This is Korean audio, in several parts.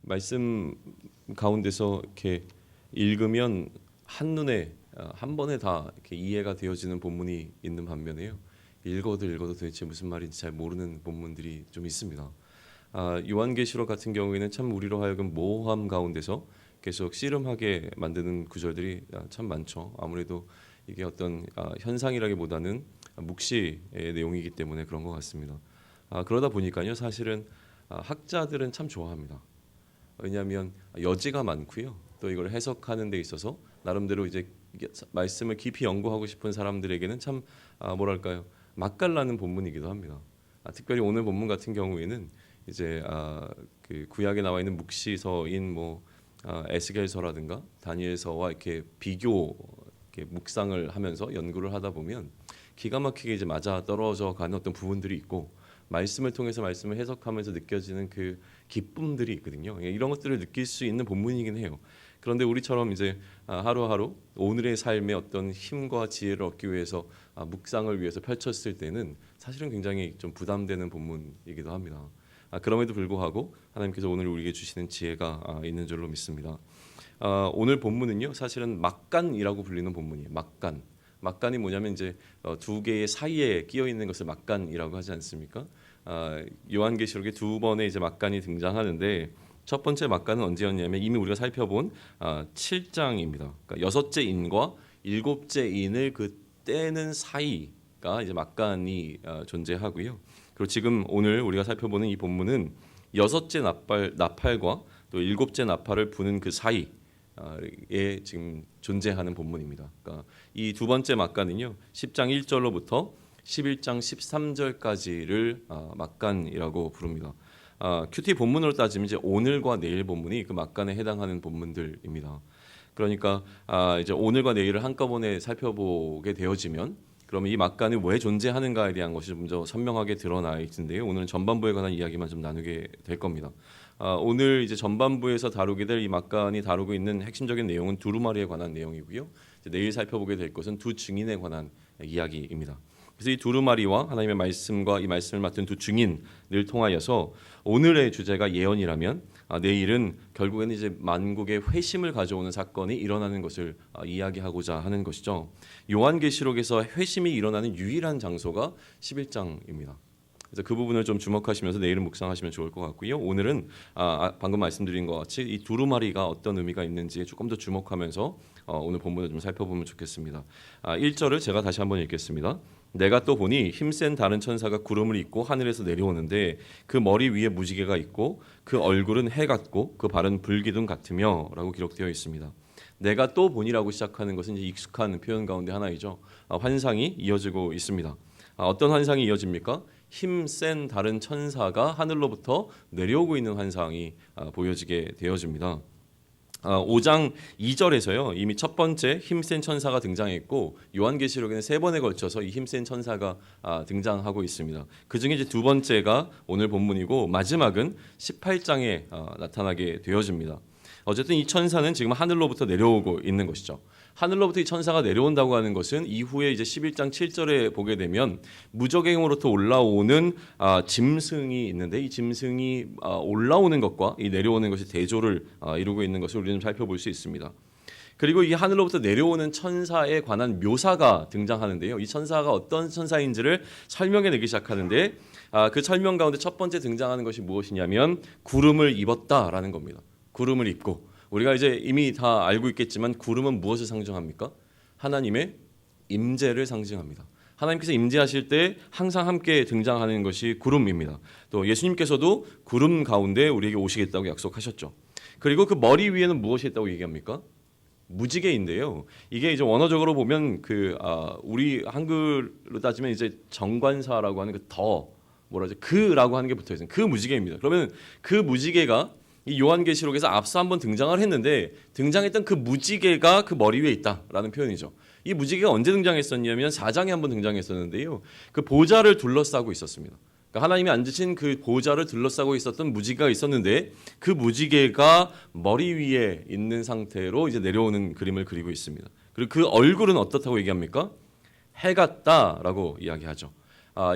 말씀 가운데서 이렇게 읽으면 한눈에 한 번에 다 이렇게 이해가 되어지는 본문이 있는 반면에요. 읽어도 도대체 무슨 말인지 잘 모르는 본문들이 좀 있습니다. 요한계시록 같은 경우에는 참 우리로 하여금 모호함 가운데서 계속 씨름하게 만드는 구절들이 참 많죠. 아무래도 이게 어떤 현상이라기보다는 묵시의 내용이기 때문에 그런 것 같습니다. 그러다 보니까요, 사실은 학자들은 참 좋아합니다. 왜냐하면 여지가 많고요. 또 이걸 해석하는 데 있어서 나름대로 이제 말씀을 깊이 연구하고 싶은 사람들에게는 참 뭐랄까요, 맛깔나는 본문이기도 합니다. 특별히 오늘 본문 같은 경우에는 이제 그 구약에 나와 있는 묵시서인 에스겔서라든가 다니엘서와 이렇게 비교 이렇게 묵상을 하면서 연구를 하다 보면 기가 막히게 이제 맞아 떨어져 가는 어떤 부분들이 있고, 말씀을 통해서 말씀을 해석하면서 느껴지는 그 기쁨들이 있거든요. 이런 것들을 느낄 수 있는 본문이긴 해요. 그런데 우리처럼 이제 하루하루 오늘의 삶의 어떤 힘과 지혜를 얻기 위해서 묵상을 위해서 펼쳤을 때는 사실은 굉장히 좀 부담되는 본문이기도 합니다. 그럼에도 불구하고 하나님께서 오늘 우리에게 주시는 지혜가 있는 줄로 믿습니다. 오늘 본문은요, 사실은 막간이라고 불리는 본문이에요. 막간이 뭐냐면 이제 두 개의 사이에 끼어 있는 것을 막간이라고 하지 않습니까? 요한계시록에 두 번의 이제 막간이 등장하는데, 첫 번째 막간은 언제였냐면 이미 우리가 살펴본 7장입니다. 그러니까 여섯째 인과 일곱째 인을 그 떼는 사이가 이제 막간이 존재하고요. 그리고 지금 오늘 우리가 살펴보는 이 본문은 여섯째 나팔과 또 일곱째 나팔을 부는 그 사이에 지금 존재하는 본문입니다. 그러니까 이 두 번째 막간은요, 10장 1절로부터 11장 13절까지를 막간이라고 부릅니다. 큐티 본문으로 따지면 이제 오늘과 내일 본문이 그 막간에 해당하는 본문들입니다. 그러니까 이제 오늘과 내일을 한꺼번에 살펴보게 되어지면, 그러면 이 막간이 왜 존재하는가에 대한 것이 좀 더 선명하게 드러나 있는데요. 오늘은 전반부에 관한 이야기만 좀 나누게 될 겁니다. 오늘 이제 전반부에서 다루게 될 이 막간이 다루고 있는 핵심적인 내용은 두루마리에 관한 내용이고요. 이제 내일 살펴보게 될 것은 두 증인에 관한 이야기입니다. 그래서 이 두루마리와 하나님의 말씀과 이 말씀을 맡은 두 증인을 통하여서 오늘의 주제가 예언이라면, 내일은 결국에는 이제 만국의 회심을 가져오는 사건이 일어나는 것을 이야기하고자 하는 것이죠. 요한계시록에서 회심이 일어나는 유일한 장소가 11장입니다. 그래서 그 부분을 좀 주목하시면서 내일은 묵상하시면 좋을 것 같고요. 오늘은 방금 말씀드린 것 같이 이 두루마리가 어떤 의미가 있는지 조금 더 주목하면서 오늘 본문을 좀 살펴보면 좋겠습니다. 1절을 제가 다시 한번 읽겠습니다. 내가 또 보니 힘센 다른 천사가 구름을 입고 하늘에서 내려오는데 그 머리 위에 무지개가 있고 그 얼굴은 해 같고 그 발은 불기둥 같으며 라고 기록되어 있습니다. 내가 또 보니라고 시작하는 것은 이제 익숙한 표현 가운데 하나이죠. 환상이 이어지고 있습니다. 어떤 환상이 이어집니까? 힘센 다른 천사가 하늘로부터 내려오고 있는 환상이 보여지게 되어집니다. 5장 2절에서요, 이미 첫 번째 힘센 천사가 등장했고, 요한계시록에는 세 번에 걸쳐서 이 힘센 천사가 등장하고 있습니다. 그 중에 이제 두 번째가 오늘 본문이고, 마지막은 18장에 나타나게 되어집니다. 어쨌든 이 천사는 지금 하늘로부터 내려오고 있는 것이죠. 하늘로부터 이 천사가 내려온다고 하는 것은 이후에 이제 11장 7절에 보게 되면 무저갱으로부터 올라오는 짐승이 있는데, 이 짐승이 올라오는 것과 이 내려오는 것이 대조를 이루고 있는 것을 우리는 살펴볼 수 있습니다. 그리고 이 하늘로부터 내려오는 천사에 관한 묘사가 등장하는데요. 이 천사가 어떤 천사인지를 설명해 내기 시작하는데, 그 설명 가운데 첫 번째 등장하는 것이 무엇이냐면 구름을 입었다라는 겁니다. 구름을 입고, 우리가 이제 이미 다 알고 있겠지만 구름은 무엇을 상징합니까? 하나님의 임재를 상징합니다. 하나님께서 임재하실 때 항상 함께 등장하는 것이 구름입니다. 또 예수님께서도 구름 가운데 우리에게 오시겠다고 약속하셨죠. 그리고 그 머리 위에는 무엇이 있다고 얘기합니까? 무지개인데요. 이게 이제 원어적으로 보면 우리 한글로 따지면 이제 정관사라고 하는 그라고 하는 게 붙어 있어요. 그 무지개입니다. 그러면 그 무지개가 이 요한계시록에서 앞서 한번 등장을 했는데, 등장했던 그 무지개가 그 머리 위에 있다라는 표현이죠. 이 무지개가 언제 등장했었냐면 4장에 한번 등장했었는데요. 그 보좌를 둘러싸고 있었습니다. 그러니까 하나님이 앉으신 그 보좌를 둘러싸고 있었던 무지개가 있었는데, 그 무지개가 머리 위에 있는 상태로 이제 내려오는 그림을 그리고 있습니다. 그리고 그 얼굴은 어떻다고 얘기합니까? 해 같다라고 이야기하죠.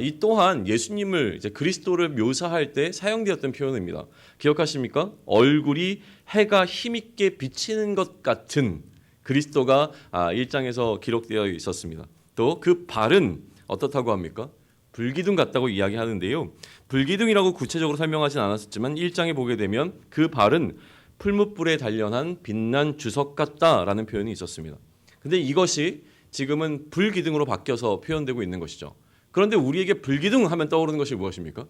이 또한 예수님을 이제 그리스도를 묘사할 때 사용되었던 표현입니다. 기억하십니까? 얼굴이 해가 힘있게 비치는 것 같은 그리스도가 1장에서 기록되어 있었습니다. 또 그 발은 어떻다고 합니까? 불기둥 같다고 이야기하는데요. 불기둥이라고 구체적으로 설명하진 않았지만 1장에 보게 되면 그 발은 풀무불에 단련한 빛난 주석 같다라는 표현이 있었습니다. 근데 이것이 지금은 불기둥으로 바뀌어서 표현되고 있는 것이죠. 그런데 우리에게 불기둥 하면 떠오르는 것이 무엇입니까?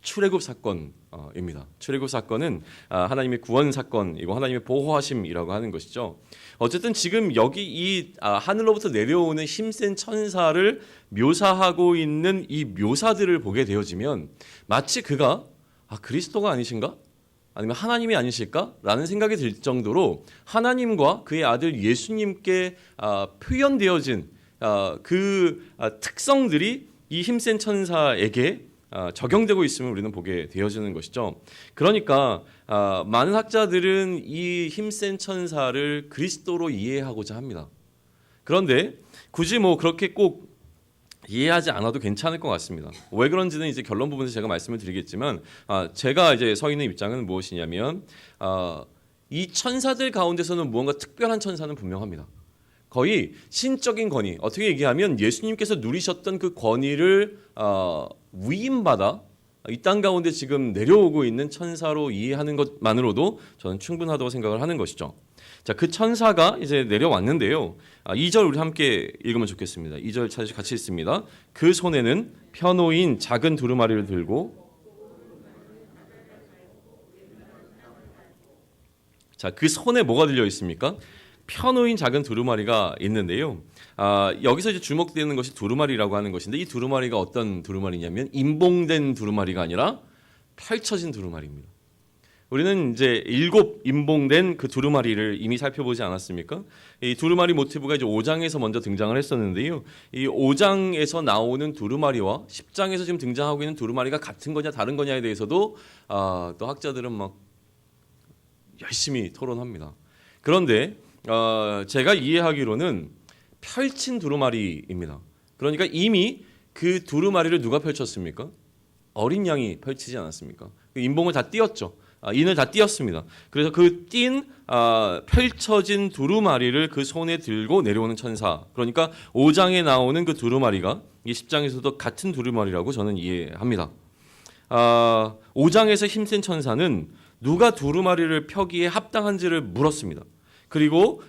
출애굽 사건입니다. 출애굽 사건은 하나님의 구원 사건이고 하나님의 보호하심이라고 하는 것이죠. 어쨌든 지금 여기 이 하늘로부터 내려오는 힘센 천사를 묘사하고 있는 이 묘사들을 보게 되어지면 마치 그가 그리스도가 아니신가? 아니면 하나님이 아니실까? 라는 생각이 들 정도로 하나님과 그의 아들 예수님께 표현되어진 그 특성들이 이 힘센 천사에게 적용되고 있음을 우리는 보게 되어지는 것이죠. 그러니까 많은 학자들은 이 힘센 천사를 그리스도로 이해하고자 합니다. 그런데 굳이 뭐 그렇게 꼭 이해하지 않아도 괜찮을 것 같습니다. 왜 그런지는 이제 결론 부분에서 제가 말씀을 드리겠지만 제가 이제 서 있는 입장은 무엇이냐면 이 천사들 가운데서는 무언가 특별한 천사는 분명합니다. 거의 신적인 권위, 어떻게 얘기하면 예수님께서 누리셨던 그 권위를 위임받아 이 땅 가운데 지금 내려오고 있는 천사로 이해하는 것만으로도 저는 충분하다고 생각을 하는 것이죠. 자, 그 천사가 이제 내려왔는데요. 2절 우리 함께 읽으면 좋겠습니다. 2절 같이 읽습니다. 그 손에는 펴놓인 작은 두루마리를 들고, 자, 그 손에 뭐가 들려 있습니까? 펴놓인 작은 두루마리가 있는데요. 여기서 이제 주목되는 것이 두루마리라고 하는 것인데 이 두루마리가 어떤 두루마리냐면 임봉된 두루마리가 아니라 펼쳐진 두루마리입니다. 우리는 이제 7 임봉된 그 두루마리를 이미 살펴보지 않았습니까? 이 두루마리 모티브가 이제 5장에서 먼저 등장을 했었는데요. 이 5장에서 나오는 두루마리와 10장에서 지금 등장하고 있는 두루마리가 같은 거냐 다른 거냐에 대해서도 또 학자들은 막 열심히 토론합니다. 그런데 제가 이해하기로는 펼친 두루마리입니다. 그러니까 이미 그 두루마리를 누가 펼쳤습니까? 어린 양이 펼치지 않았습니까? 인봉을 다 띄었죠. 인을 다 띄었습니다. 그래서 그 띈 펼쳐진 두루마리를 그 손에 들고 내려오는 천사. 그러니까 5장에 나오는 그 두루마리가 이 10장에서도 같은 두루마리라고 저는 이해합니다. 5장에서 힘센 천사는 누가 두루마리를 펴기에 합당한지를 물었습니다. 그리고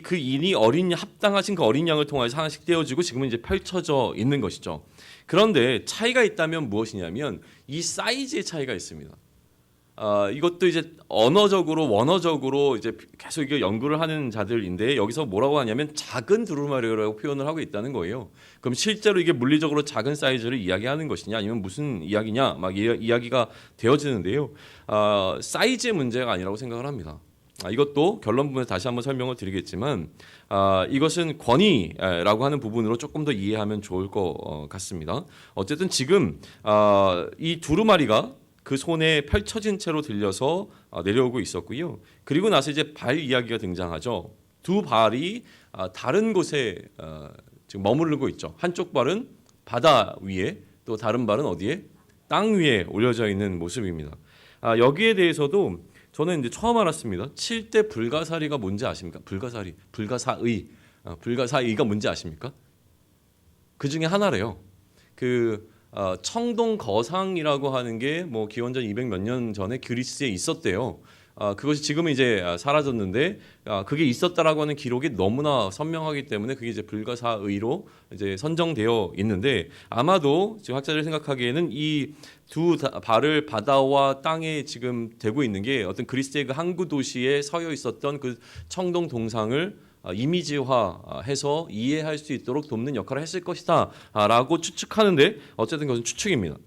그 인이 합당하신 그 어린 양을 통해서 하나씩 떼어지고 지금은 이제 펼쳐져 있는 것이죠. 그런데 차이가 있다면 무엇이냐면 이 사이즈의 차이가 있습니다. 이것도 이제 원어적으로 이제 계속 이게 연구를 하는 자들인데 여기서 뭐라고 하냐면 작은 두루마리라고 표현을 하고 있다는 거예요. 그럼 실제로 이게 물리적으로 작은 사이즈를 이야기하는 것이냐 아니면 무슨 이야기냐 막 이야기가 되어지는데요. 사이즈의 문제가 아니라고 생각을 합니다. 이것도 결론 부분에서 다시 한번 설명을 드리겠지만 이것은 권위라고 하는 부분으로 조금 더 이해하면 좋을 것 같습니다. 어쨌든 지금 이 두루마리가 그 손에 펼쳐진 채로 들려서 내려오고 있었고요. 그리고 나서 이제 발 이야기가 등장하죠. 두 발이 다른 곳에 지금 머무르고 있죠. 한쪽 발은 바다 위에 또 다른 발은 어디에? 땅 위에 올려져 있는 모습입니다. 여기에 대해서도 저는 이제 처음 알았습니다. 7대 불가사리가 뭔지 아십니까? 불가사의가 뭔지 아십니까? 그 중에 하나래요. 청동 거상이라고 하는 게 뭐 기원전 200 몇 년 전에 그리스에 있었대요. 그것이 지금은 이제 사라졌는데 그게 있었다라고 하는 기록이 너무나 선명하기 때문에 그게 이제 불가사의로 이제 선정되어 있는데 아마도 지금 학자들이 생각하기에는 이 두 발을 바다와 땅에 지금 대고 있는 게 어떤 그리스의 그 항구 도시에 서여 있었던 그 청동 동상을 이미지화해서 이해할 수 있도록 돕는 역할을 했을 것이다라고 추측하는데 어쨌든 그것은 추측입니다.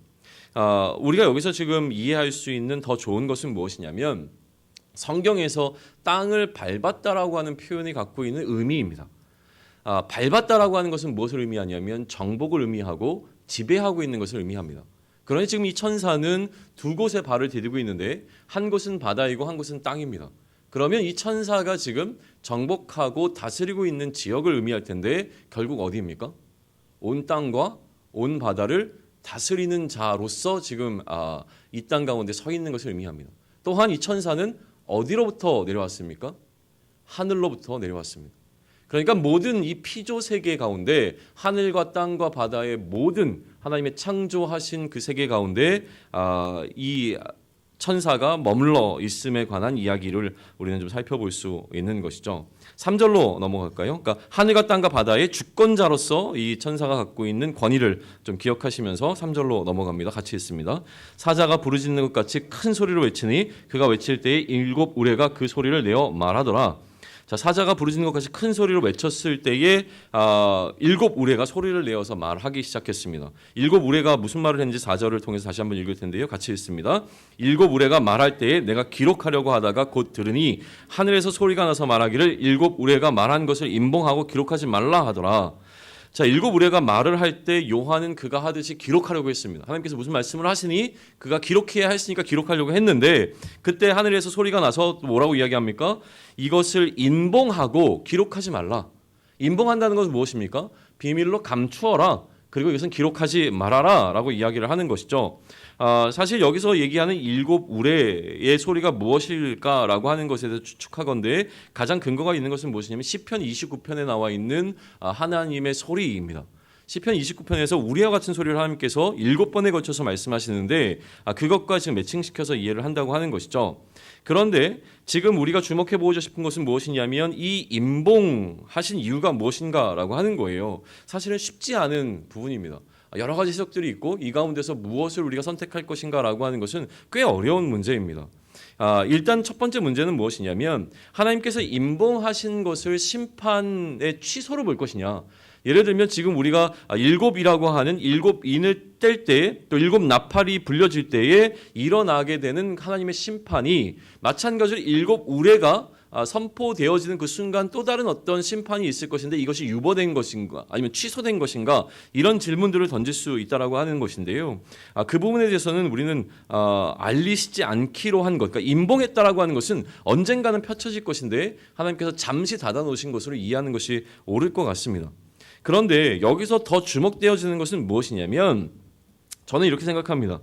우리가 여기서 지금 이해할 수 있는 더 좋은 것은 무엇이냐면 성경에서 땅을 밟았다라고 하는 표현이 갖고 있는 의미입니다. 밟았다라고 하는 것은 무엇을 의미하냐면 정복을 의미하고 지배하고 있는 것을 의미합니다. 그러니 지금 이 천사는 두 곳에 발을 디디고 있는데 한 곳은 바다이고 한 곳은 땅입니다. 그러면 이 천사가 지금 정복하고 다스리고 있는 지역을 의미할 텐데 결국 어디입니까? 온 땅과 온 바다를 다스리는 자로서 지금 이 땅 가운데 서 있는 것을 의미합니다. 또한 이 천사는 어디로부터 내려왔습니까? 하늘로부터 내려왔습니다. 그러니까 모든 이 피조 세계 가운데 하늘과 땅과 바다의 모든 하나님의 창조하신 그 세계 가운데 이 천사가 머물러 있음에 관한 이야기를 우리는 좀 살펴볼 수 있는 것이죠. 3절로 넘어갈까요? 그러니까 하늘과 땅과 바다의 주권자로서 이 천사가 갖고 있는 권위를 좀 기억하시면서 3절로 넘어갑니다. 같이 읽습니다. 사자가 부르짖는 것 같이 큰 소리로 외치니 그가 외칠 때에 일곱 우레가 그 소리를 내어 말하더라. 자, 사자가 부르짖는 것 같이 큰 소리로 외쳤을 때에 일곱 우레가 소리를 내어서 말하기 시작했습니다. 일곱 우레가 무슨 말을 했는지 4절을 통해서 다시 한번 읽을 텐데요. 같이 읽습니다. 일곱 우레가 말할 때에 내가 기록하려고 하다가 곧 들으니 하늘에서 소리가 나서 말하기를 일곱 우레가 말한 것을 임봉하고 기록하지 말라 하더라. 자, 일곱 우레가 말을 할 때 요한은 그가 하듯이 기록하려고 했습니다. 하나님께서 무슨 말씀을 하시니 그가 기록해야 했으니까 기록하려고 했는데 그때 하늘에서 소리가 나서 뭐라고 이야기합니까? 이것을 인봉하고 기록하지 말라. 인봉한다는 것은 무엇입니까? 비밀로 감추어라. 그리고 이것은 기록하지 말아라 라고 이야기를 하는 것이죠. 사실 여기서 얘기하는 일곱 우레의 소리가 무엇일까라고 하는 것에 대해서 추측하건대 가장 근거가 있는 것은 무엇이냐면 시편 29편에 나와 있는 하나님의 소리입니다. 시편 29편에서 우리와 같은 소리를 하나님께서 7번에 걸쳐서 말씀하시는데 그것과 지금 매칭시켜서 이해를 한다고 하는 것이죠. 그런데 지금 우리가 주목해보고 싶은 것은 무엇이냐면 이 임봉하신 이유가 무엇인가라고 하는 거예요. 사실은 쉽지 않은 부분입니다. 여러 가지 해석들이 있고 이 가운데서 무엇을 우리가 선택할 것인가라고 하는 것은 꽤 어려운 문제입니다. 일단 첫 번째 문제는 무엇이냐면 하나님께서 임봉하신 것을 심판의 취소로 볼 것이냐. 예를 들면 지금 우리가 일곱이라고 하는 일곱인을 뗄 때 또 일곱 나팔이 불려질 때에 일어나게 되는 하나님의 심판이 마찬가지로 일곱 우레가 선포되어지는 그 순간 또 다른 어떤 심판이 있을 것인데 이것이 유보된 것인가 아니면 취소된 것인가 이런 질문들을 던질 수 있다라고 하는 것인데요. 그 부분에 대해서는 우리는 알리시지 않기로 한 것, 그러니까 임봉했다라고 하는 것은 언젠가는 펼쳐질 것인데 하나님께서 잠시 닫아놓으신 것으로 이해하는 것이 옳을 것 같습니다. 그런데 여기서 더 주목되어지는 것은 무엇이냐면 저는 이렇게 생각합니다.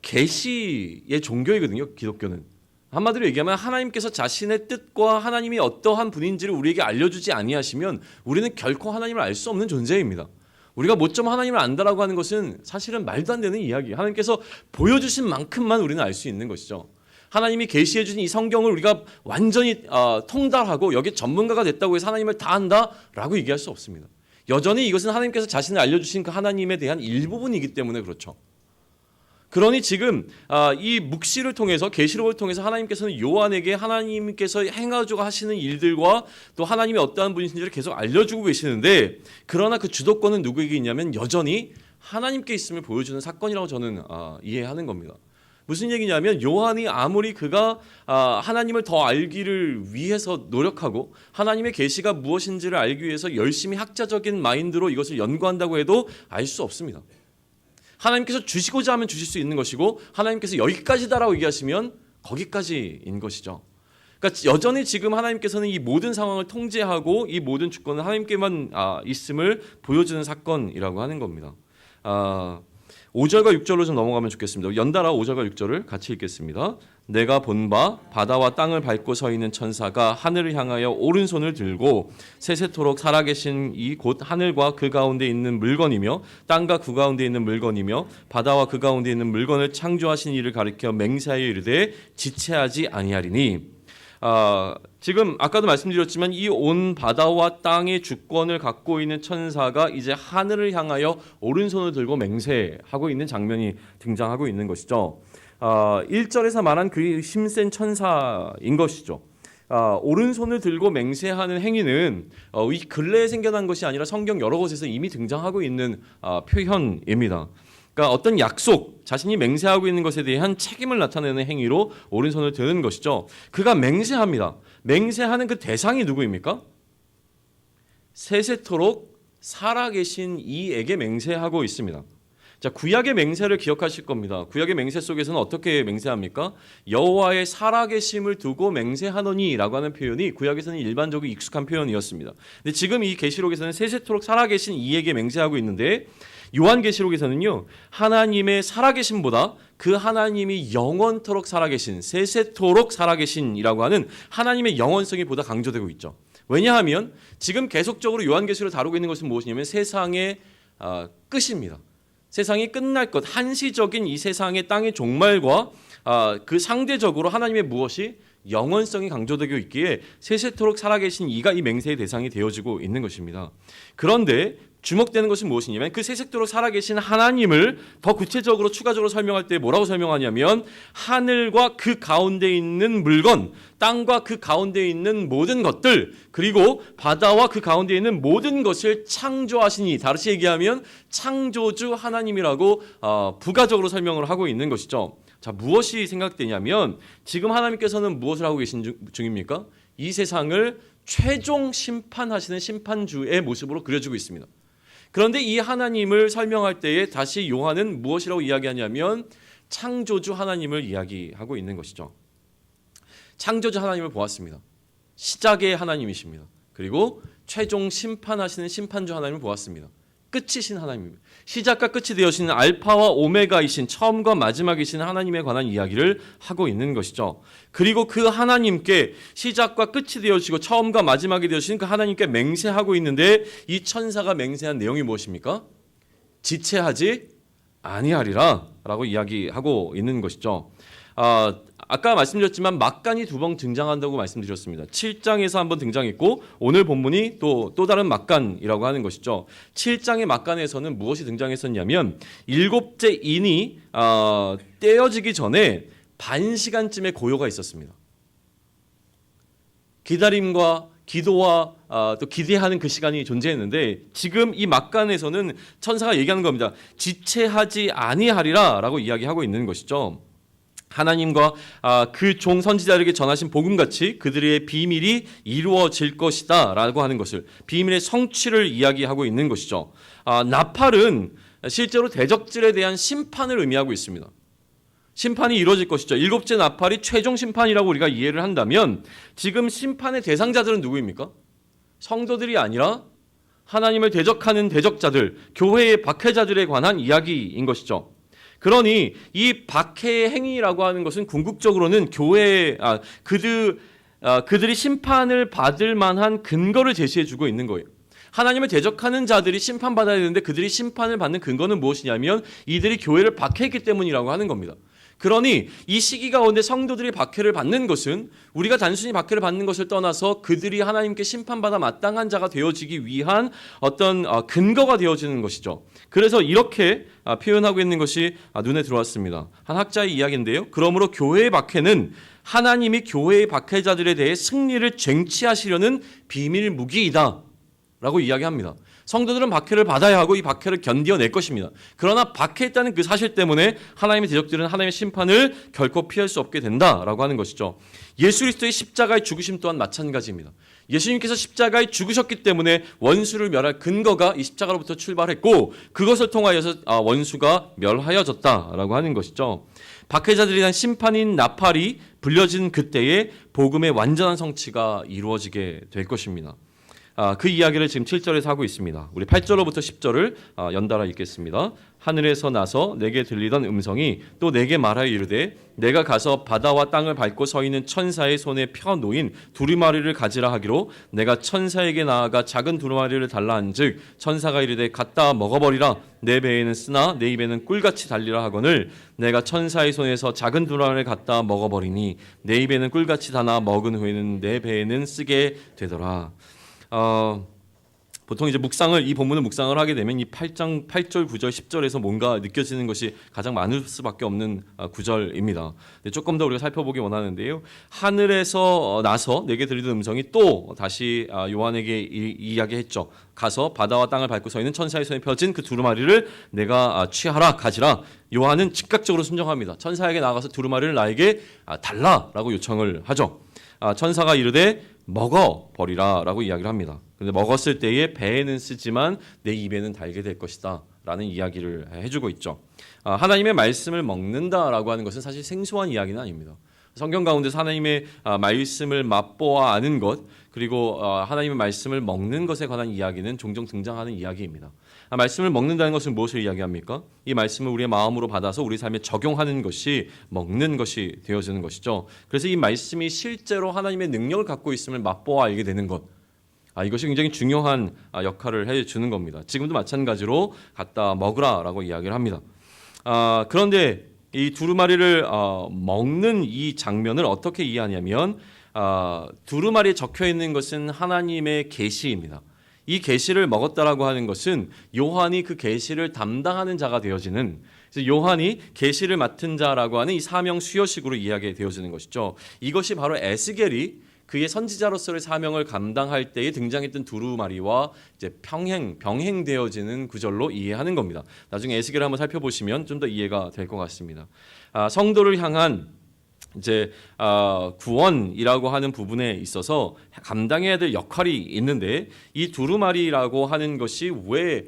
계시의 종교이거든요. 기독교는. 한마디로 얘기하면 하나님께서 자신의 뜻과 하나님이 어떠한 분인지를 우리에게 알려주지 아니하시면 우리는 결코 하나님을 알 수 없는 존재입니다. 우리가 모점 하나님을 안다라고 하는 것은 사실은 말도 안 되는 이야기. 하나님께서 보여주신 만큼만 우리는 알 수 있는 것이죠. 하나님이 계시해 주신 이 성경을 우리가 완전히 통달하고 여기 전문가가 됐다고 해서 하나님을 다 안다라고 얘기할 수 없습니다. 여전히 이것은 하나님께서 자신을 알려주신 그 하나님에 대한 일부분이기 때문에 그렇죠. 그러니 지금 이 묵시를 통해서 계시록을 통해서 하나님께서는 요한에게 하나님께서 행하려고 하시는 일들과 또 하나님이 어떠한 분이신지를 계속 알려주고 계시는데 그러나 그 주도권은 누구에게 있냐면 여전히 하나님께 있음을 보여주는 사건이라고 저는 이해하는 겁니다. 무슨 얘기냐면 요한이 아무리 그가 하나님을 더 알기를 위해서 노력하고 하나님의 계시가 무엇인지를 알기 위해서 열심히 학자적인 마인드로 이것을 연구한다고 해도 알 수 없습니다. 하나님께서 주시고자 하면 주실 수 있는 것이고 하나님께서 여기까지다라고 얘기하시면 거기까지인 것이죠. 그러니까 여전히 지금 하나님께서는 이 모든 상황을 통제하고 이 모든 주권은 하나님께만 있음을 보여주는 사건이라고 하는 겁니다. 5절과 6절로 좀 넘어가면 좋겠습니다. 연달아 5절과 6절을 같이 읽겠습니다. 내가 본 바 바다와 땅을 밟고 서 있는 천사가 하늘을 향하여 오른손을 들고 세세토록 살아계신 이 곧 하늘과 그 가운데 있는 물건이며 땅과 그 가운데 있는 물건이며 바다와 그 가운데 있는 물건을 창조하신 이를 가리켜 맹세하여 이르되 지체하지 아니하리니. 지금 아까도 말씀드렸지만 이 온 바다와 땅의 주권을 갖고 있는 천사가 이제 하늘을 향하여 오른손을 들고 맹세하고 있는 장면이 등장하고 있는 것이죠. 1절에서 말한 그 힘센 천사인 것이죠. 오른손을 들고 맹세하는 행위는 이 근래에 생겨난 것이 아니라 성경 여러 곳에서 이미 등장하고 있는 표현입니다. 그러니까 어떤 약속, 자신이 맹세하고 있는 것에 대한 책임을 나타내는 행위로 오른손을 드는 것이죠. 그가 맹세합니다. 맹세하는 그 대상이 누구입니까? 세세토록 살아계신 이에게 맹세하고 있습니다. 자, 구약의 맹세를 기억하실 겁니다. 구약의 맹세 속에서는 어떻게 맹세합니까? 여호와의 살아계심을 두고 맹세하노니라고 하는 표현이 구약에서는 일반적으로 익숙한 표현이었습니다. 근데 지금 이 계시록에서는 세세토록 살아계신 이에게 맹세하고 있는데 요한계시록에서는요, 하나님의 살아계심보다 그 하나님이 영원토록 살아계신, 세세토록 살아계신이라고 하는 하나님의 영원성이 보다 강조되고 있죠. 왜냐하면 지금 계속적으로 요한계시록을 다루고 있는 것은 무엇이냐면 세상의 끝입니다. 세상이 끝날 것, 한시적인 이 세상의 땅의 종말과 그 상대적으로 하나님의 무엇이 영원성이 강조되고 있기에 세세토록 살아계신 이가 이 맹세의 대상이 되어지고 있는 것입니다. 그런데 주목되는 것은 무엇이냐면 그 세세토록 살아계신 하나님을 더 구체적으로 추가적으로 설명할 때 뭐라고 설명하냐면 하늘과 그 가운데 있는 물건, 땅과 그 가운데 있는 모든 것들, 그리고 바다와 그 가운데 있는 모든 것을 창조하시니, 다시 얘기하면 창조주 하나님이라고 부가적으로 설명을 하고 있는 것이죠. 자, 무엇이 생각되냐면 지금 하나님께서는 무엇을 하고 계신 중입니까? 이 세상을 최종 심판하시는 심판주의 모습으로 그려지고 있습니다. 그런데 이 하나님을 설명할 때에 다시 요한은 무엇이라고 이야기하냐면 창조주 하나님을 이야기하고 있는 것이죠. 창조주 하나님을 보았습니다. 시작의 하나님이십니다. 그리고 최종 심판하시는 심판주 하나님을 보았습니다. 끝이신 하나님입니다. 시작과 끝이 되어시는 알파와 오메가이신 처음과 마지막이신 하나님에 관한 이야기를 하고 있는 것이죠. 그리고 그 하나님께 시작과 끝이 되어지고 처음과 마지막이 되어시는 그 하나님께 맹세하고 있는데 이 천사가 맹세한 내용이 무엇입니까? 지체하지 아니하리라 라고 이야기하고 있는 것이죠. 아까 말씀드렸지만 막간이 두 번 등장한다고 말씀드렸습니다. 7장에서 한번 등장했고 오늘 본문이 또 다른 막간이라고 하는 것이죠. 7장의 막간에서는 무엇이 등장했었냐면 일곱째 인이 떼어지기 전에 반 시간쯤의 고요가 있었습니다. 기다림과 기도와 또 기대하는 그 시간이 존재했는데 지금 이 막간에서는 천사가 얘기하는 겁니다. 지체하지 아니하리라 라고 이야기하고 있는 것이죠. 하나님과 그 종 선지자에게 전하신 복음같이 그들의 비밀이 이루어질 것이다 라고 하는 것을, 비밀의 성취를 이야기하고 있는 것이죠. 나팔은 실제로 대적질에 대한 심판을 의미하고 있습니다. 심판이 이루어질 것이죠. 일곱째 나팔이 최종 심판이라고 우리가 이해를 한다면 지금 심판의 대상자들은 누구입니까? 성도들이 아니라 하나님을 대적하는 대적자들, 교회의 박해자들에 관한 이야기인 것이죠. 그러니 이 박해의 행위라고 하는 것은 궁극적으로는 그들이 심판을 받을 만한 근거를 제시해주고 있는 거예요. 하나님을 대적하는 자들이 심판받아야 되는데 그들이 심판을 받는 근거는 무엇이냐면 이들이 교회를 박해했기 때문이라고 하는 겁니다. 그러니 이 시기 가운데 성도들이 박해를 받는 것은 우리가 단순히 박해를 받는 것을 떠나서 그들이 하나님께 심판받아 마땅한 자가 되어지기 위한 어떤 근거가 되어지는 것이죠. 그래서 이렇게 표현하고 있는 것이 눈에 들어왔습니다. 한 학자의 이야기인데요. 그러므로 교회의 박해는 하나님이 교회의 박해자들에 대해 승리를 쟁취하시려는 비밀 무기이다 라고 이야기합니다. 성도들은 박해를 받아야 하고 이 박해를 견뎌낼 것입니다. 그러나 박해했다는 그 사실 때문에 하나님의 대적들은 하나님의 심판을 결코 피할 수 없게 된다라고 하는 것이죠. 예수 그리스도의 십자가의 죽으심 또한 마찬가지입니다. 예수님께서 십자가에 죽으셨기 때문에 원수를 멸할 근거가 이 십자가로부터 출발했고 그것을 통하여서 원수가 멸하여졌다라고 하는 것이죠. 박해자들에 대한 심판인 나팔이 불려진 그때에 복음의 완전한 성취가 이루어지게 될 것입니다. 그 이야기를 지금 7절에서 하고 있습니다. 우리 8절로부터 10절을 연달아 읽겠습니다. 하늘에서 나서 내게 들리던 음성이 또 내게 말하여 이르되 내가 가서 바다와 땅을 밟고 서 있는 천사의 손에 펴 놓인 두루마리를 가지라 하기로 내가 천사에게 나아가 작은 두루마리를 달라 한즉 천사가 이르되 갖다 먹어버리라 내 배에는 쓰나 내 입에는 꿀같이 달리라 하거늘 내가 천사의 손에서 작은 두루마리를 갖다 먹어버리니 내 입에는 꿀같이 다나 먹은 후에는 내 배에는 쓰게 되더라. 보통 이제 이 본문을 묵상을 하게 되면 이 8장 8절, 9절, 10절에서 뭔가 느껴지는 것이 가장 많을 수밖에 없는 구절입니다. 조금 더 우리가 살펴보기 원하는데요. 하늘에서 나서 내게 들리던 음성이 또 다시 요한에게 이야기했죠. 가서 바다와 땅을 밟고 서 있는 천사의 손에 펴진 그 두루마리를 내가 취하라 가지라. 요한은 즉각적으로 순종합니다. 천사에게 나가서 두루마리를 나에게 달라라고 요청을 하죠. 천사가 이르되 먹어버리라라고 이야기를 합니다. 근데 먹었을 때에 배에는 쓰지만 내 입에는 달게 될 것이다 라는 이야기를 해주고 있죠. 하나님의 말씀을 먹는다라고 하는 것은 사실 생소한 이야기는 아닙니다. 성경 가운데서 하나님의 말씀을 맛보아 아는 것, 그리고 하나님의 말씀을 먹는 것에 관한 이야기는 종종 등장하는 이야기입니다. 말씀을 먹는다는 것은 무엇을 이야기합니까? 이 말씀을 우리의 마음으로 받아서 우리 삶에 적용하는 것이 먹는 것이 되어지는 것이죠. 그래서 이 말씀이 실제로 하나님의 능력을 갖고 있음을 맛보아 알게 되는 것, 이것이 굉장히 중요한 역할을 해주는 겁니다. 지금도 마찬가지로 갖다 먹으라라고 이야기를 합니다. 그런데 이 두루마리를 먹는 이 장면을 어떻게 이해하냐면 두루마리에 적혀 있는 것은 하나님의 계시입니다. 이 계시를 먹었다라고 하는 것은 요한이 그 계시를 담당하는 자가 되어지는, 그래서 요한이 계시를 맡은 자라고 하는 이 사명 수여식으로 이야기 되어지는 것이죠. 이것이 바로 에스겔이 그의 선지자로서의 사명을 감당할 때에 등장했던 두루마리와 이제 병행되어지는 구절로 이해하는 겁니다. 나중에 에스겔을 한번 살펴보시면 좀 더 이해가 될 것 같습니다. 성도를 향한 이제 구원이라고 하는 부분에 있어서 감당해야 될 역할이 있는데, 이 두루마리라고 하는 것이 왜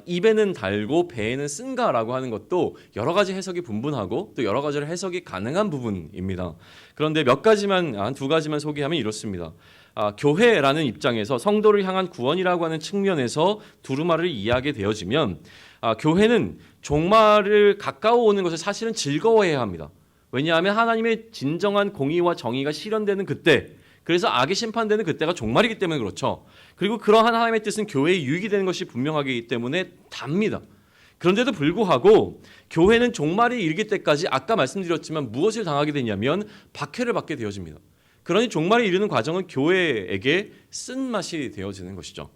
입에는 달고 배에는 쓴가라고 하는 것도 여러 가지 해석이 분분하고 또 여러 가지로 해석이 가능한 부분입니다. 그런데 한 두 가지만 소개하면 이렇습니다. 교회라는 입장에서 성도를 향한 구원이라고 하는 측면에서 두루마리를 이해하게 되어지면 교회는 종말을 가까워 오는 것을 사실은 즐거워해야 합니다. 왜냐하면 하나님의 진정한 공의와 정의가 실현되는 그때, 그래서 악이 심판되는 그때가 종말이기 때문에 그렇죠. 그리고 그러한 하나님의 뜻은 교회에 유익이 되는 것이 분명하기 때문에 답니다. 그런데도 불구하고 교회는 종말이 이르기 때까지 아까 말씀드렸지만 무엇을 당하게 되냐면 박해를 받게 되어집니다. 그러니 종말에 이르는 과정은 교회에게 쓴맛이 되어지는 것이죠.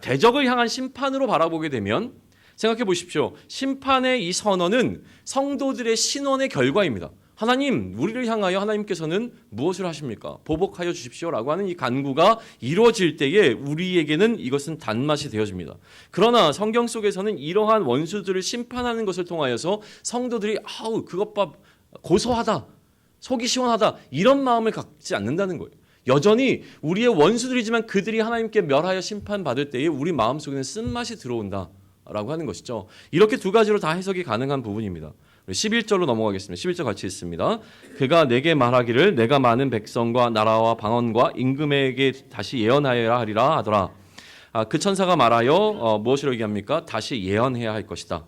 대적을 향한 심판으로 바라보게 되면 생각해 보십시오. 심판의 이 선언은 성도들의 신원의 결과입니다. 하나님, 우리를 향하여 하나님께서는 무엇을 하십니까? 보복하여 주십시오라고 하는 이 간구가 이루어질 때에 우리에게는 이것은 단맛이 되어집니다. 그러나 성경 속에서는 이러한 원수들을 심판하는 것을 통하여서 성도들이 그것 봐 고소하다, 속이 시원하다, 이런 마음을 갖지 않는다는 거예요. 여전히 우리의 원수들이지만 그들이 하나님께 멸하여 심판받을 때에 우리 마음속에는 쓴맛이 들어온다 라고 하는 것이죠. 이렇게 두 가지로 다 해석이 가능한 부분입니다. 11절로 넘어가겠습니다. 11절 같이 읽습니다. 그가 내게 말하기를 내가 많은 백성과 나라와 방언과 임금에게 다시 예언하여야 하리라 하더라. 그 천사가 말하여 무엇이라고 얘기합니까? 다시 예언해야 할 것이다.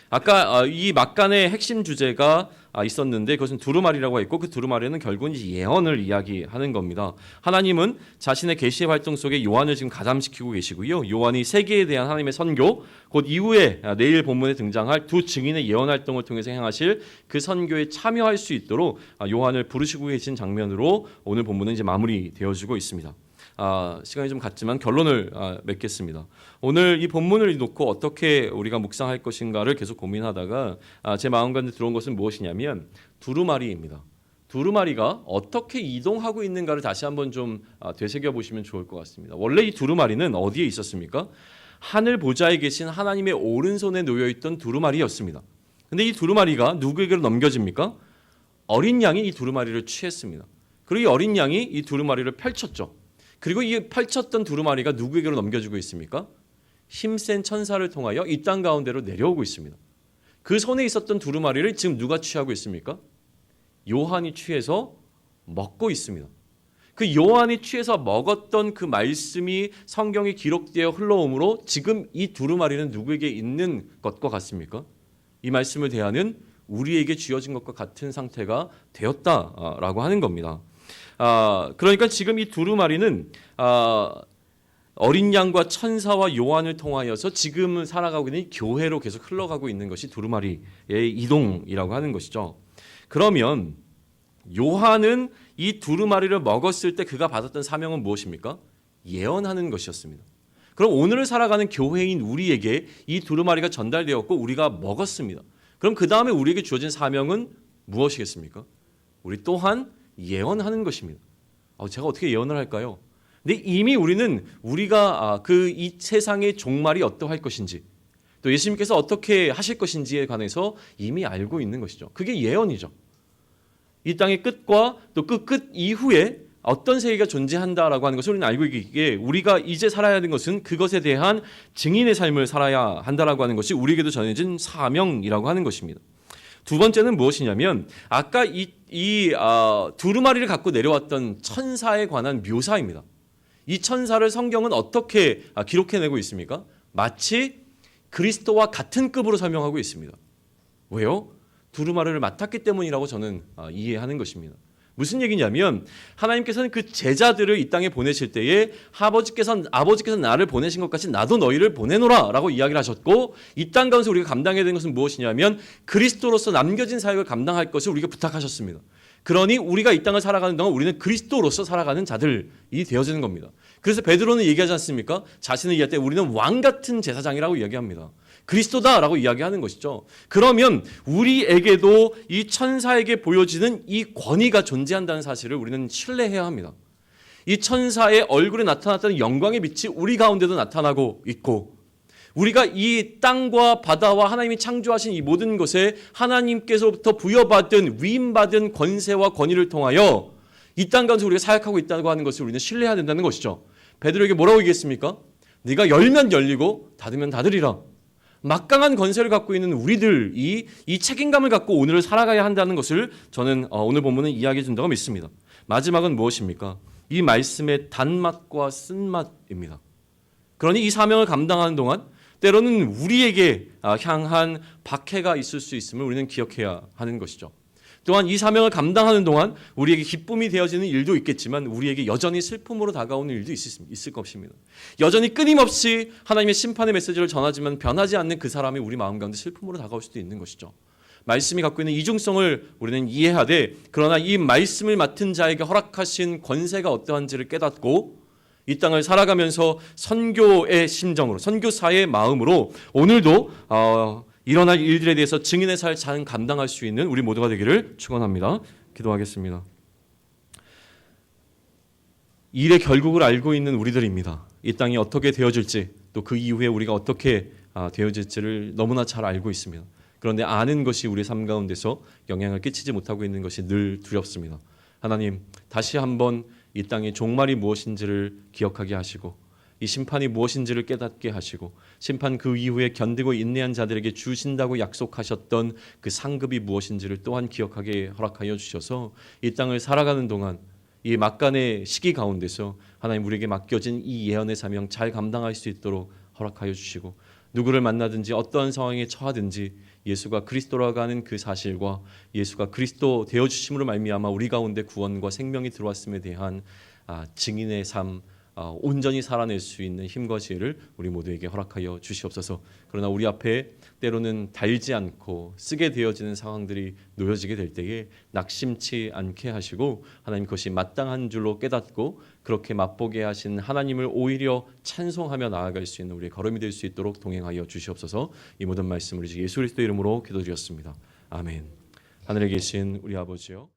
아까 이 막간의 핵심 주제가 있었는데 그것은 두루마리라고 했고, 그 두루마리는 결국은 예언을 이야기하는 겁니다. 하나님은 자신의 계시의 활동 속에 요한을 지금 가담시키고 계시고요. 요한이 세계에 대한 하나님의 선교, 곧 이후에 내일 본문에 등장할 두 증인의 예언 활동을 통해서 행하실 그 선교에 참여할 수 있도록 요한을 부르시고 계신 장면으로 오늘 본문은 이제 마무리되어지고 있습니다. 시간이 좀 갔지만 결론을 맺겠습니다. 오늘 이 본문을 놓고 어떻게 우리가 묵상할 것인가를 계속 고민하다가 제 마음 가운데 들어온 것은 무엇이냐면 두루마리입니다. 두루마리가 어떻게 이동하고 있는가를 다시 한번 좀 되새겨 보시면 좋을 것 같습니다. 원래 이 두루마리는 어디에 있었습니까? 하늘 보좌에 계신 하나님의 오른손에 놓여있던 두루마리였습니다. 근데 이 두루마리가 누구에게로 넘겨집니까? 어린 양이 이 두루마리를 취했습니다. 그리고 이 어린 양이 이 두루마리를 펼쳤죠. 그리고 이 펼쳤던 두루마리가 누구에게로 넘겨지고 있습니까? 힘센 천사를 통하여 이 땅 가운데로 내려오고 있습니다. 그 손에 있었던 두루마리를 지금 누가 취하고 있습니까? 요한이 취해서 먹고 있습니다. 그 요한이 취해서 먹었던 그 말씀이 성경에 기록되어 흘러오므로 지금 이 두루마리는 누구에게 있는 것과 같습니까? 이 말씀을 대하는 우리에게 쥐어진 것과 같은 상태가 되었다라고 하는 겁니다. 그러니까 지금 이 두루마리는 어린 양과 천사와 요한을 통하여서 지금 살아가고 있는 교회로 계속 흘러가고 있는 것이 두루마리의 이동이라고 하는 것이죠. 그러면 요한은 이 두루마리를 먹었을 때 그가 받았던 사명은 무엇입니까? 예언하는 것이었습니다. 그럼 오늘을 살아가는 교회인 우리에게 이 두루마리가 전달되었고 우리가 먹었습니다. 그럼 그 다음에 우리에게 주어진 사명은 무엇이겠습니까? 우리 또한 예언하는 것입니다. 제가 어떻게 예언을 할까요? 근데 이미 우리가 이 세상의 종말이 어떠할 것인지, 또 예수님께서 어떻게 하실 것인지에 관해서 이미 알고 있는 것이죠. 그게 예언이죠. 이 땅의 끝과 또 그 끝 이후에 어떤 세계가 존재한다라고 하는 것을 우리는 알고 있기에 우리가 이제 살아야 하는 것은 그것에 대한 증인의 삶을 살아야 한다라고 하는 것이 우리에게도 전해진 사명이라고 하는 것입니다. 두 번째는 무엇이냐면 아까 두루마리를 갖고 내려왔던 천사에 관한 묘사입니다. 이 천사를 성경은 어떻게 기록해내고 있습니까? 마치 그리스도와 같은 급으로 설명하고 있습니다. 왜요? 두루마리를 맡았기 때문이라고 저는 이해하는 것입니다. 무슨 얘기냐면 하나님께서는 그 제자들을 이 땅에 보내실 때에 아버지께서 나를 보내신 것 같이 나도 너희를 보내노라 라고 이야기를 하셨고, 이 땅 가운데 우리가 감당해야 되는 것은 무엇이냐면 그리스도로서 남겨진 사역을 감당할 것을 우리가 부탁하셨습니다. 그러니 우리가 이 땅을 살아가는 동안 우리는 그리스도로서 살아가는 자들이 되어지는 겁니다. 그래서 베드로는 얘기하지 않습니까? 자신을 이해할 때 우리는 왕 같은 제사장이라고 이야기합니다. 그리스도다라고 이야기하는 것이죠. 그러면 우리에게도 이 천사에게 보여지는 이 권위가 존재한다는 사실을 우리는 신뢰해야 합니다. 이 천사의 얼굴에 나타났던 영광의 빛이 우리 가운데도 나타나고 있고, 우리가 이 땅과 바다와 하나님이 창조하신 이 모든 것에 하나님께서부터 부여받은 위임받은 권세와 권위를 통하여 이 땅 가운데 우리가 사역하고 있다고 하는 것을 우리는 신뢰해야 된다는 것이죠. 베드로에게 뭐라고 얘기했습니까? 네가 열면 열리고 닫으면 닫으리라. 막강한 권세를 갖고 있는 우리들이 이 책임감을 갖고 오늘을 살아가야 한다는 것을 저는 오늘 본문은 이야기해 준다고 믿습니다. 마지막은 무엇입니까? 이 말씀의 단맛과 쓴맛입니다. 그러니 이 사명을 감당하는 동안 때로는 우리에게 향한 박해가 있을 수 있음을 우리는 기억해야 하는 것이죠. 또한 이 사명을 감당하는 동안 우리에게 기쁨이 되어지는 일도 있겠지만 우리에게 여전히 슬픔으로 다가오는 일도 있을 것입니다. 여전히 끊임없이 하나님의 심판의 메시지를 전하지만 변하지 않는 그 사람이 우리 마음 가운데 슬픔으로 다가올 수도 있는 것이죠. 말씀이 갖고 있는 이중성을 우리는 이해하되, 그러나 이 말씀을 맡은 자에게 허락하신 권세가 어떠한지를 깨닫고 이 땅을 살아가면서 선교의 심정으로, 선교사의 마음으로 오늘도 일어날 일들에 대해서 증인의 살 잘 감당할 수 있는 우리 모두가 되기를 축원합니다. 기도하겠습니다. 일의 결국을 알고 있는 우리들입니다. 이 땅이 어떻게 되어질지, 또 그 이후에 우리가 어떻게 되어질지를 너무나 잘 알고 있습니다. 그런데 아는 것이 우리 삶 가운데서 영향을 끼치지 못하고 있는 것이 늘 두렵습니다. 하나님, 다시 한번 이 땅의 종말이 무엇인지를 기억하게 하시고 이 심판이 무엇인지를 깨닫게 하시고, 심판 그 이후에 견디고 인내한 자들에게 주신다고 약속하셨던 그 상급이 무엇인지를 또한 기억하게 허락하여 주셔서 이 땅을 살아가는 동안 이 막간의 시기 가운데서 하나님 우리에게 맡겨진 이 예언의 사명 잘 감당할 수 있도록 허락하여 주시고, 누구를 만나든지 어떠한 상황에 처하든지 예수가 그리스도라고 하는 그 사실과 예수가 그리스도 되어주심으로 말미암아 우리 가운데 구원과 생명이 들어왔음에 대한 증인의 삶, 온전히 살아낼 수 있는 힘과 지혜를 우리 모두에게 허락하여 주시옵소서. 그러나 우리 앞에 때로는 달지 않고 쓰게 되어지는 상황들이 놓여지게 될 때에 낙심치 않게 하시고 하나님 그것이 마땅한 줄로 깨닫고 그렇게 맛보게 하신 하나님을 오히려 찬송하며 나아갈 수 있는 우리의 걸음이 될 수 있도록 동행하여 주시옵소서. 이 모든 말씀을 예수 그리스도 이름으로 기도드렸습니다. 아멘. 하늘에 계신 우리 아버지요,